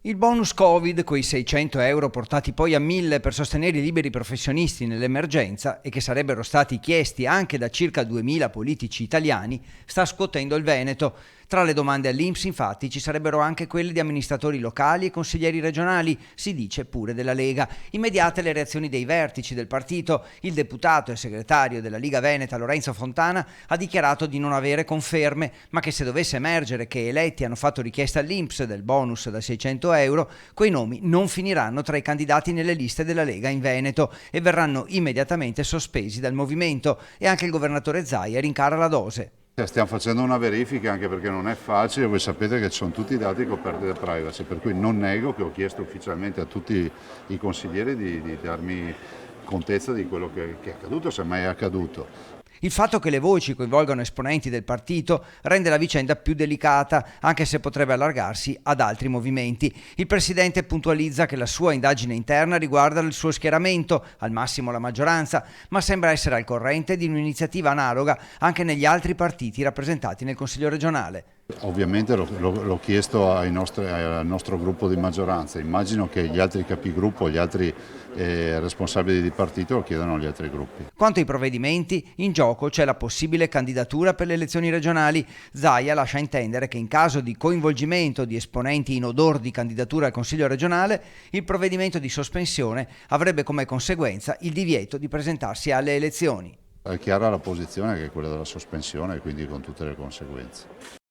Il bonus Covid, quei 600 euro portati poi a 1000 per sostenere i liberi professionisti nell'emergenza e che sarebbero stati chiesti anche da circa 2000 politici italiani, sta scuotendo il Veneto. Tra le domande all'INPS, infatti, ci sarebbero anche quelle di amministratori locali e consiglieri regionali, si dice pure della Lega. Immediate le reazioni dei vertici del partito. Il deputato e segretario della Liga Veneta, Lorenzo Fontana, ha dichiarato di non avere conferme, ma che se dovesse emergere che eletti hanno fatto richiesta all'INPS del bonus da 600 euro, quei nomi non finiranno tra i candidati nelle liste della Lega in Veneto e verranno immediatamente sospesi dal movimento, e anche il governatore Zaia rincara la dose. Stiamo facendo una verifica anche perché non è facile, voi sapete che ci sono tutti i dati coperti da privacy, per cui non nego che ho chiesto ufficialmente a tutti i consiglieri di darmi contezza di quello che è accaduto, se mai è accaduto. Il fatto che le voci coinvolgano esponenti del partito rende la vicenda più delicata, anche se potrebbe allargarsi ad altri movimenti. Il presidente puntualizza che la sua indagine interna riguarda il suo schieramento, al massimo la maggioranza, ma sembra essere al corrente di un'iniziativa analoga anche negli altri partiti rappresentati nel Consiglio regionale. Ovviamente l'ho chiesto al nostro gruppo di maggioranza, immagino che gli altri capigruppo, gli altri responsabili di partito lo chiedano agli altri gruppi. Quanto ai provvedimenti, in gioco c'è la possibile candidatura per le elezioni regionali. Zaia lascia intendere che in caso di coinvolgimento di esponenti in odor di candidatura al Consiglio regionale, il provvedimento di sospensione avrebbe come conseguenza il divieto di presentarsi alle elezioni. È chiara la posizione che è quella della sospensione e quindi con tutte le conseguenze.